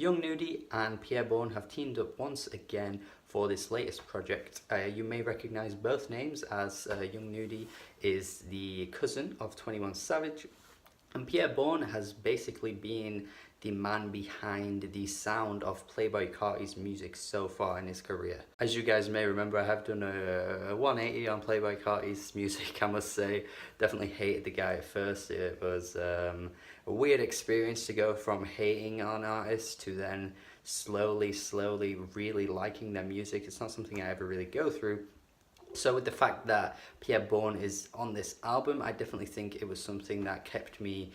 Young NUDY and Bourne have teamed up once again for this latest project. You may recognise both names, as Young NUDY is the cousin of 21 Savage, and Bourne has basically been the man behind the sound of Playboi Carti's music so far in his career. As you guys may remember, I have done a 180 on Playboi Carti's music, I must say. Definitely hated the guy at first. It was a weird experience to go from hating on artists to then slowly really liking their music. It's not something I ever really go through. So with the fact that Bourne is on this album, I definitely think it was something that kept me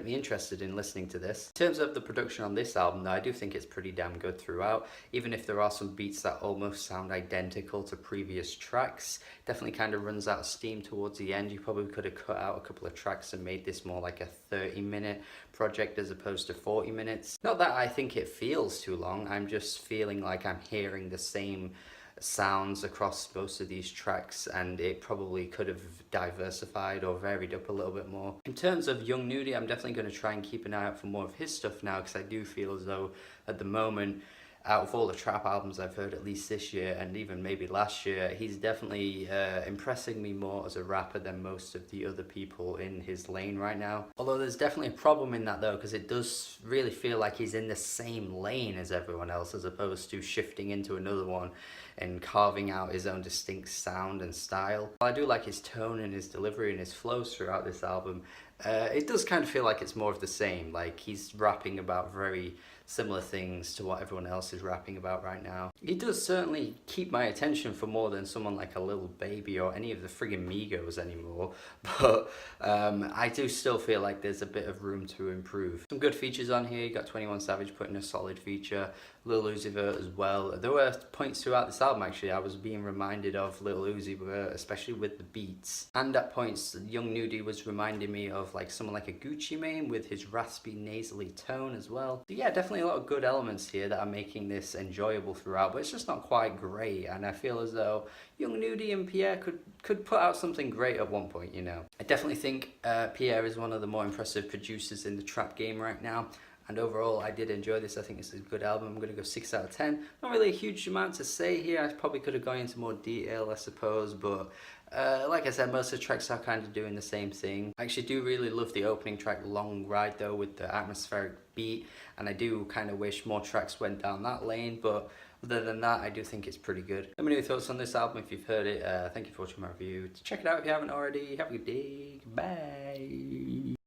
interested in listening to this. In terms of the production on this album, though, I do think it's pretty damn good throughout, even if there are some beats that almost sound identical to previous tracks. Definitely kind of runs out of steam towards the end. You probably could have cut out a couple of tracks and made this more like a 30-minute project as opposed to 40 minutes. Not that I think it feels too long, I'm just feeling like I'm hearing the same sounds across most of these tracks, and it probably could have diversified or varied up a little bit more. In terms of Young NUDY, I'm definitely going to try and keep an eye out for more of his stuff now, because I do feel as though at the moment, out of all the trap albums I've heard at least this year and even maybe last year, he's definitely impressing me more as a rapper than most of the other people in his lane right now. Although there's definitely a problem in that though, because it does really feel like he's in the same lane as everyone else as opposed to shifting into another one and carving out his own distinct sound and style. While I do like his tone and his delivery and his flows throughout this album, it does kind of feel like it's more of the same. Like he's rapping about very similar things to what everyone else is rapping about right now. He does certainly keep my attention for more than someone like a Lil Baby or any of the friggin' Migos anymore, but I do still feel like there's a bit of room to improve. Some good features on here. You got 21 Savage putting a solid feature, Lil Uzi Vert as well. There were points throughout this album actually I was being reminded of Lil Uzi Vert, especially with the beats, and at points Young NUDY was reminding me of like someone like a Gucci Mane with his raspy nasally tone as well. So yeah, definitely a lot of good elements here that are making this enjoyable throughout, but it's just not quite great, and I feel as though Young NUDY and Pierre could put out something great at one point, you know. I definitely think Pierre is one of the more impressive producers in the trap game right now. And overall, I did enjoy this. I think it's a good album. I'm going to go 6 out of 10. Not really a huge amount to say here. I probably could have gone into more detail, I suppose. But like I said, most of the tracks are kind of doing the same thing. I actually do really love the opening track, Long Ride, though, with the atmospheric beat. And I do kind of wish more tracks went down that lane. But other than that, I do think it's pretty good. Let me know your thoughts on this album if you've heard it. Thank you for watching my review. Check it out if you haven't already. Have a good day. Bye.